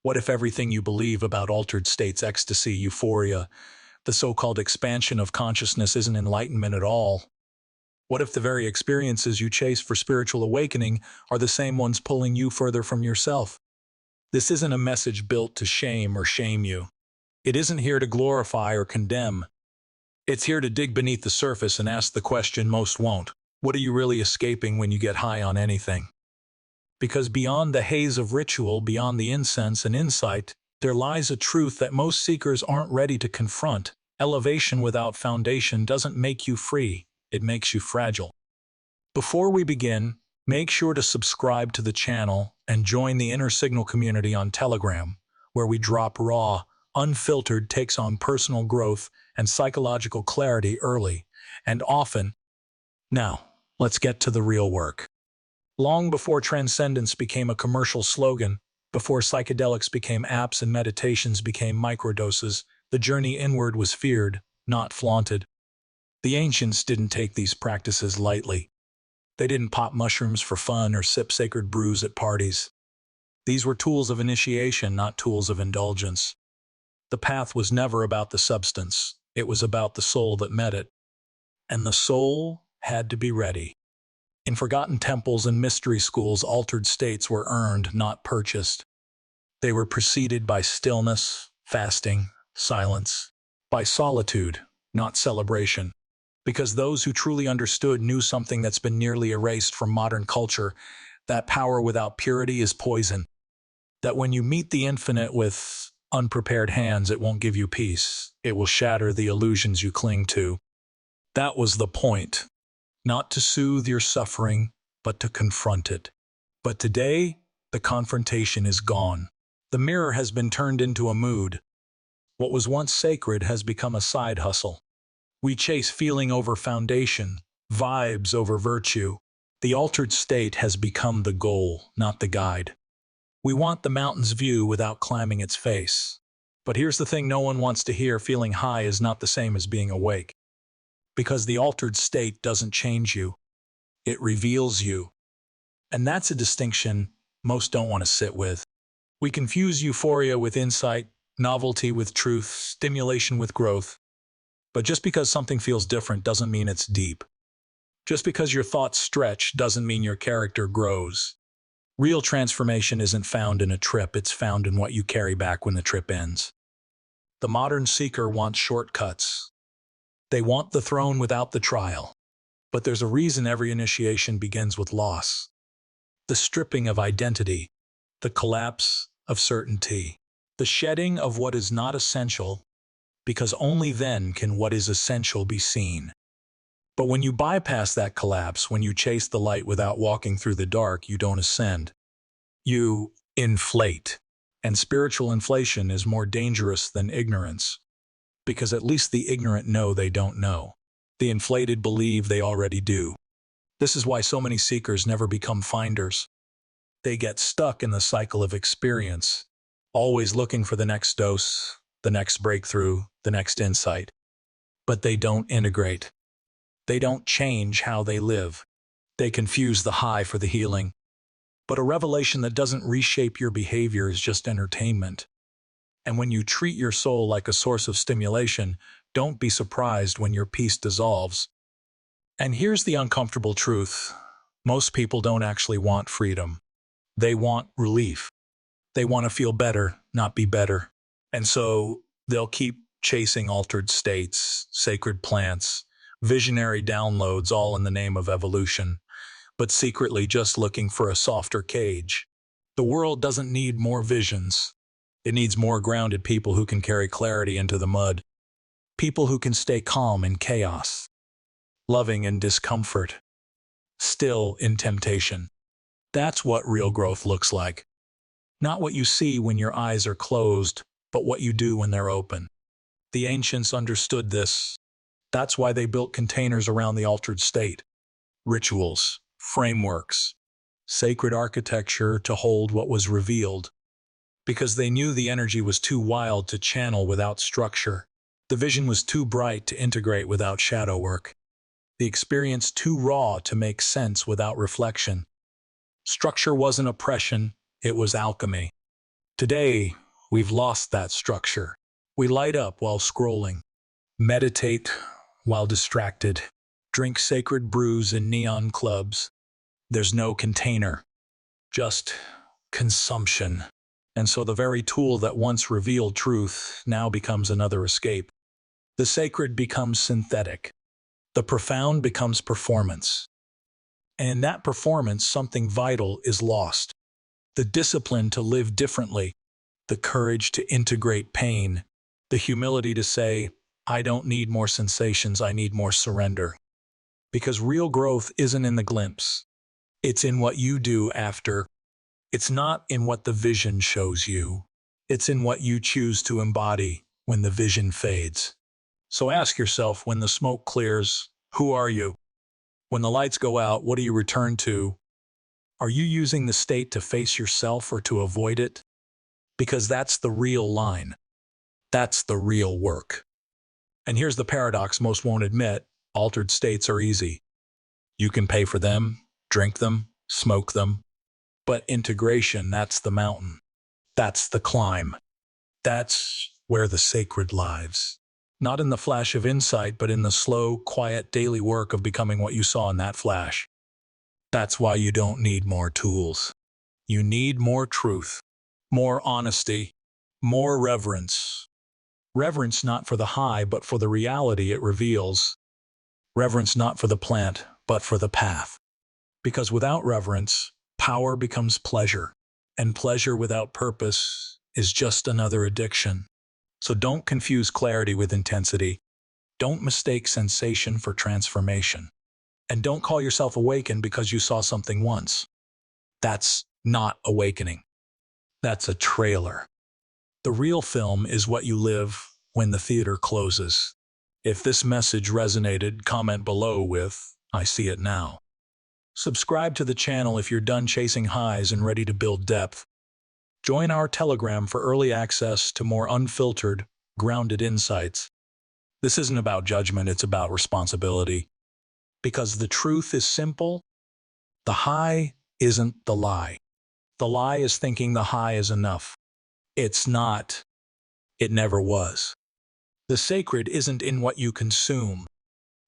What if everything you believe about altered states, ecstasy, euphoria, the so-called expansion of consciousness isn't enlightenment at all? What if the very experiences you chase for spiritual awakening are the same ones pulling you further from yourself? This isn't a message built to shame or shame you. It isn't here to glorify or condemn. It's here to dig beneath the surface and ask the question most won't. What are you really escaping when you get high on anything? Because beyond the haze of ritual, beyond the incense and insight, there lies a truth that most seekers aren't ready to confront. Elevation without foundation doesn't make you free, it makes you fragile. Before we begin, make sure to subscribe to the channel and join the Inner Signal community on Telegram, where we drop raw, unfiltered takes on personal growth and psychological clarity early and often. Now, let's get to the real work. Long before transcendence became a commercial slogan, before psychedelics became apps and meditations became microdoses, the journey inward was feared, not flaunted. The ancients didn't take these practices lightly. They didn't pop mushrooms for fun or sip sacred brews at parties. These were tools of initiation, not tools of indulgence. The path was never about the substance. It was about the soul that met it. And the soul had to be ready. In forgotten temples and mystery schools, altered states were earned, not purchased. They were preceded by stillness, fasting, silence, by solitude, not celebration. Because those who truly understood knew something that's been nearly erased from modern culture, that power without purity is poison. That when you meet the infinite with unprepared hands, it won't give you peace. It will shatter the illusions you cling to. That was the point. Not to soothe your suffering, but to confront it. But today, the confrontation is gone. The mirror has been turned into a mood. What was once sacred has become a side hustle. We chase feeling over foundation, vibes over virtue. The altered state has become the goal, not the guide. We want the mountain's view without climbing its face. But here's the thing no one wants to hear: feeling high is not the same as being awake. Because the altered state doesn't change you, it reveals you. And that's a distinction most don't want to sit with. We confuse euphoria with insight, novelty with truth, stimulation with growth. But just because something feels different doesn't mean it's deep. Just because your thoughts stretch doesn't mean your character grows. Real transformation isn't found in a trip, it's found in what you carry back when the trip ends. The modern seeker wants shortcuts. They want the throne without the trial. But there's a reason every initiation begins with loss. The stripping of identity, the collapse of certainty, the shedding of what is not essential, because only then can what is essential be seen. But when you bypass that collapse, when you chase the light without walking through the dark, you don't ascend. You inflate. And spiritual inflation is more dangerous than ignorance. Because at least the ignorant know they don't know. The inflated believe they already do. This is why so many seekers never become finders. They get stuck in the cycle of experience, always looking for the next dose, the next breakthrough, the next insight. But they don't integrate. They don't change how they live. They confuse the high for the healing. But a revelation that doesn't reshape your behavior is just entertainment. And when you treat your soul like a source of stimulation, don't be surprised when your peace dissolves. And here's the uncomfortable truth. Most people don't actually want freedom. They want relief. They want to feel better, not be better. And so they'll keep chasing altered states, sacred plants, visionary downloads, all in the name of evolution, but secretly just looking for a softer cage. The world doesn't need more visions. It needs more grounded people who can carry clarity into the mud. People who can stay calm in chaos, loving in discomfort, still in temptation. That's what real growth looks like. Not what you see when your eyes are closed, but what you do when they're open. The ancients understood this. That's why they built containers around the altered state. Rituals, frameworks, sacred architecture to hold what was revealed. Because they knew the energy was too wild to channel without structure. The vision was too bright to integrate without shadow work. The experience too raw to make sense without reflection. Structure wasn't oppression, it was alchemy. Today, we've lost that structure. We light up while scrolling, meditate while distracted, drink sacred brews in neon clubs. There's no container, just consumption. And so the very tool that once revealed truth now becomes another escape. The sacred becomes synthetic. The profound becomes performance. And in that performance, something vital is lost. The discipline to live differently, the courage to integrate pain, the humility to say, I don't need more sensations, I need more surrender. Because real growth isn't in the glimpse. It's in what you do after. It's not in what the vision shows you. It's in what you choose to embody when the vision fades. So ask yourself, when the smoke clears, who are you? When the lights go out, what do you return to? Are you using the state to face yourself or to avoid it? Because that's the real line. That's the real work. And here's the paradox most won't admit: altered states are easy. You can pay for them, drink them, smoke them. But integration, that's the mountain. That's the climb. That's where the sacred lives. Not in the flash of insight, but in the slow, quiet, daily work of becoming what you saw in that flash. That's why you don't need more tools. You need more truth, more honesty, more reverence. Reverence not for the high, but for the reality it reveals. Reverence not for the plant, but for the path. Because without reverence, power becomes pleasure, and pleasure without purpose is just another addiction. So don't confuse clarity with intensity. Don't mistake sensation for transformation. And don't call yourself awakened because you saw something once. That's not awakening. That's a trailer. The real film is what you live when the theater closes. If this message resonated, comment below with, I see it now. Subscribe to the channel if you're done chasing highs and ready to build depth. Join our Telegram for early access to more unfiltered, grounded insights. This isn't about judgment, it's about responsibility. Because the truth is simple, the high isn't the lie. The lie is thinking the high is enough. It's not. It never was. The sacred isn't in what you consume.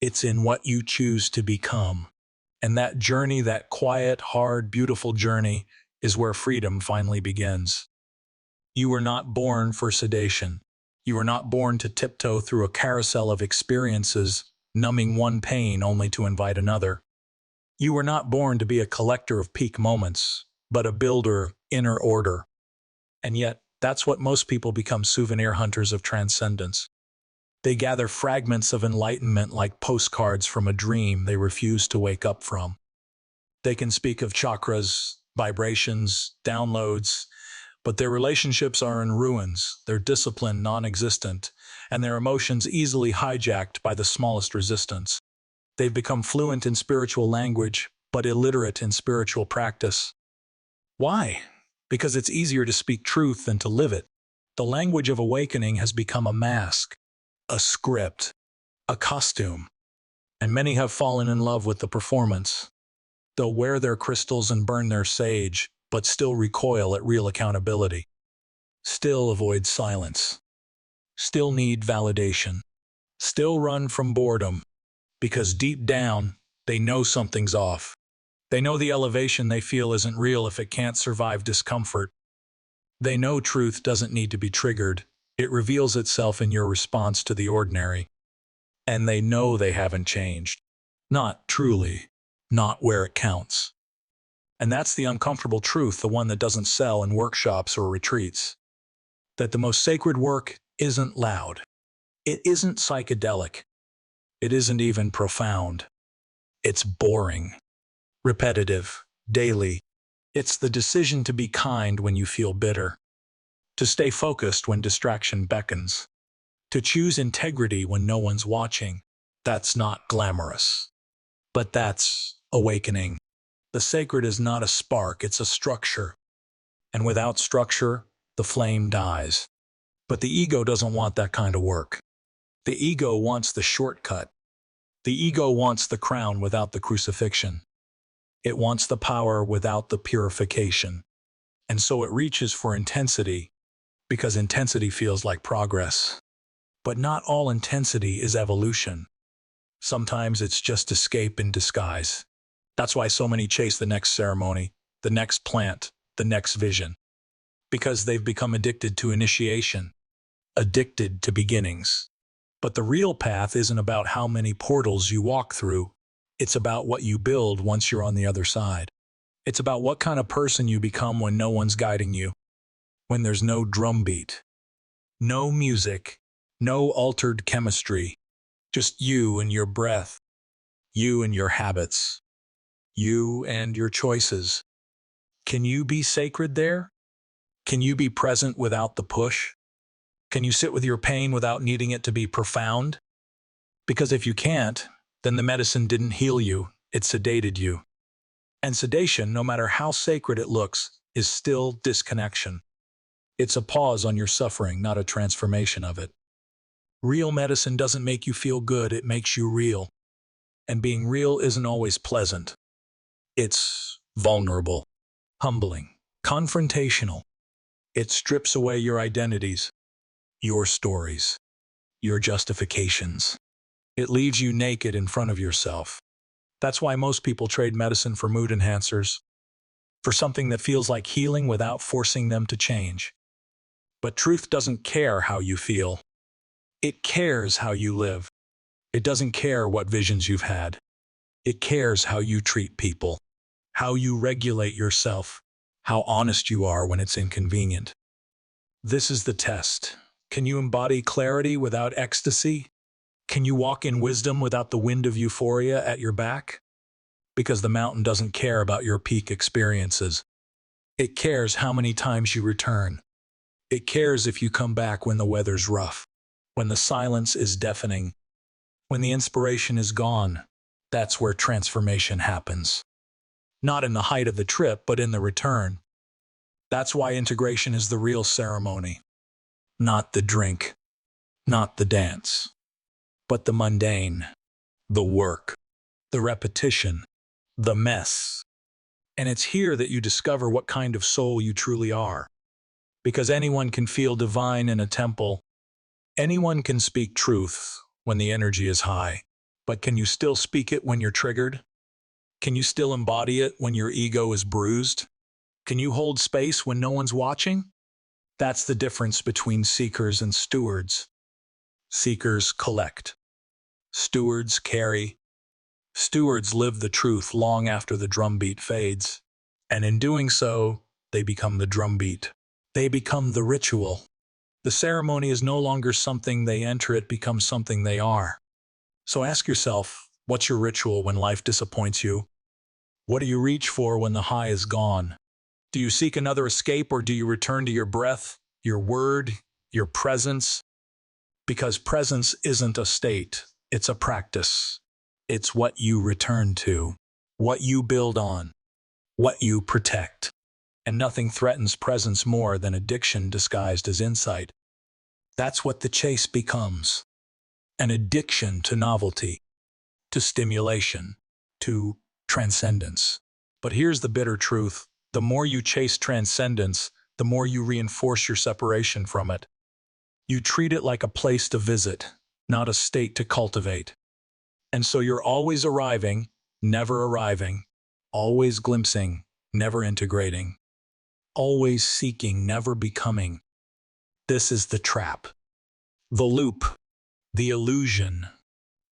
It's in what you choose to become. And that journey, that quiet, hard, beautiful journey, is where freedom finally begins. You were not born for sedation. You were not born to tiptoe through a carousel of experiences, numbing one pain only to invite another. You were not born to be a collector of peak moments, but a builder of inner order. And yet, that's what most people become: souvenir hunters of transcendence. They gather fragments of enlightenment like postcards from a dream they refuse to wake up from. They can speak of chakras, vibrations, downloads, but their relationships are in ruins, their discipline non-existent, and their emotions easily hijacked by the smallest resistance. They've become fluent in spiritual language, but illiterate in spiritual practice. Why? Because it's easier to speak truth than to live it. The language of awakening has become a mask, a script, a costume, and many have fallen in love with the performance. They'll wear their crystals and burn their sage, but still recoil at real accountability. Still avoid silence. Still need validation. Still run from boredom, because deep down, they know something's off. They know the elevation they feel isn't real if it can't survive discomfort. They know truth doesn't need to be triggered. It reveals itself in your response to the ordinary. And they know they haven't changed. Not truly. Not where it counts. And that's the uncomfortable truth, the one that doesn't sell in workshops or retreats. That the most sacred work isn't loud. It isn't psychedelic. It isn't even profound. It's boring. Repetitive. Daily. It's the decision to be kind when you feel bitter. To stay focused when distraction beckons. To choose integrity when no one's watching. That's not glamorous. But that's awakening. The sacred is not a spark, it's a structure. And without structure, the flame dies. But the ego doesn't want that kind of work. The ego wants the shortcut. The ego wants the crown without the crucifixion. It wants the power without the purification. And so it reaches for intensity, because intensity feels like progress. But not all intensity is evolution. Sometimes it's just escape in disguise. That's why so many chase the next ceremony, the next plant, the next vision. Because they've become addicted to initiation, addicted to beginnings. But the real path isn't about how many portals you walk through. It's about what you build once you're on the other side. It's about what kind of person you become when no one's guiding you, when there's no drumbeat, no music, no altered chemistry, just you and your breath, you and your habits, you and your choices. Can you be sacred there? Can you be present without the push? Can you sit with your pain without needing it to be profound? Because if you can't, then the medicine didn't heal you, it sedated you. And sedation, no matter how sacred it looks, is still disconnection. It's a pause on your suffering, not a transformation of it. Real medicine doesn't make you feel good, it makes you real. And being real isn't always pleasant. It's vulnerable, humbling, confrontational. It strips away your identities, your stories, your justifications. It leaves you naked in front of yourself. That's why most people trade medicine for mood enhancers, for something that feels like healing without forcing them to change. But truth doesn't care how you feel. It cares how you live. It doesn't care what visions you've had. It cares how you treat people, how you regulate yourself, how honest you are when it's inconvenient. This is the test. Can you embody clarity without ecstasy? Can you walk in wisdom without the wind of euphoria at your back? Because the mountain doesn't care about your peak experiences. It cares how many times you return. It cares if you come back when the weather's rough, when the silence is deafening, when the inspiration is gone. That's where transformation happens. Not in the height of the trip, but in the return. That's why integration is the real ceremony. Not the drink, not the dance, but the mundane, the work, the repetition, the mess. And it's here that you discover what kind of soul you truly are. Because anyone can feel divine in a temple. Anyone can speak truth when the energy is high. But can you still speak it when you're triggered? Can you still embody it when your ego is bruised? Can you hold space when no one's watching? That's the difference between seekers and stewards. Seekers collect. Stewards carry. Stewards live the truth long after the drumbeat fades. And in doing so, they become the drumbeat. They become the ritual. The ceremony is no longer something they enter, it becomes something they are. So ask yourself, what's your ritual when life disappoints you? What do you reach for when the high is gone? Do you seek another escape, or do you return to your breath, your word, your presence? Because presence isn't a state, it's a practice. It's what you return to, what you build on, what you protect. And nothing threatens presence more than addiction disguised as insight. That's what the chase becomes. An addiction to novelty, to stimulation, to transcendence. But here's the bitter truth. The more you chase transcendence, the more you reinforce your separation from it. You treat it like a place to visit, not a state to cultivate. And so you're always arriving, never arriving, always glimpsing, never integrating, always seeking, never becoming. This is the trap, the loop, the illusion,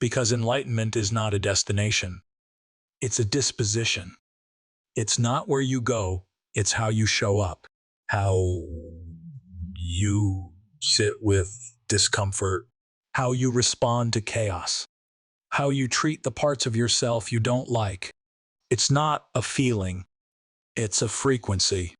because enlightenment is not a destination. It's a disposition. It's not where you go, it's how you show up, how you sit with discomfort, how you respond to chaos, how you treat the parts of yourself you don't like. It's not a feeling, it's a frequency.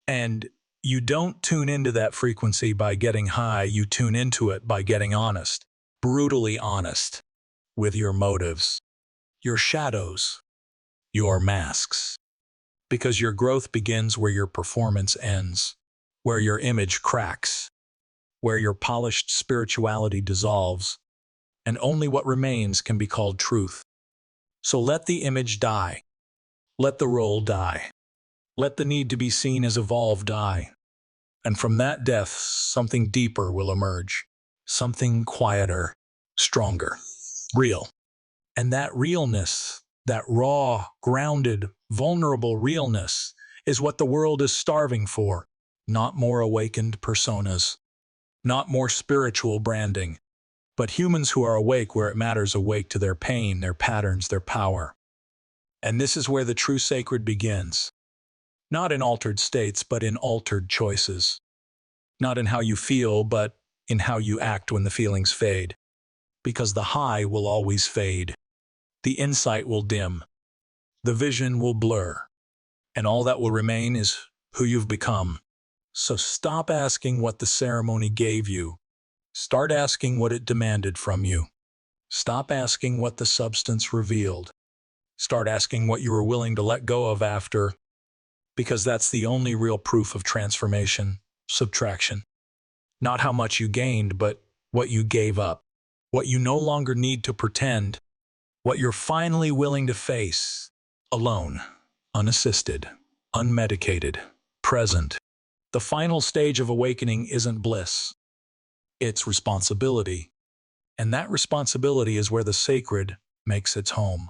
And you don't tune into that frequency by getting high, you tune into it by getting honest, brutally honest, with your motives, your shadows, your masks. Because your growth begins where your performance ends, where your image cracks, where your polished spirituality dissolves, and only what remains can be called truth. So let the image die. Let the role die. Let the need to be seen as evolved die. And from that death, something deeper will emerge. Something quieter, stronger, real. And that realness, that raw, grounded, vulnerable realness, is what the world is starving for. Not more awakened personas, not more spiritual branding, but humans who are awake where it matters, awake to their pain, their patterns, their power. And this is where the true sacred begins. Not in altered states, but in altered choices. Not in how you feel, but in how you act when the feelings fade. Because the high will always fade. The insight will dim. The vision will blur. And all that will remain is who you've become. So stop asking what the ceremony gave you. Start asking what it demanded from you. Stop asking what the substance revealed. Start asking what you were willing to let go of after, because that's the only real proof of transformation, subtraction. Not how much you gained, but what you gave up. What you no longer need to pretend. What you're finally willing to face. Alone, unassisted, unmedicated, present. The final stage of awakening isn't bliss. It's responsibility. And that responsibility is where the sacred makes its home.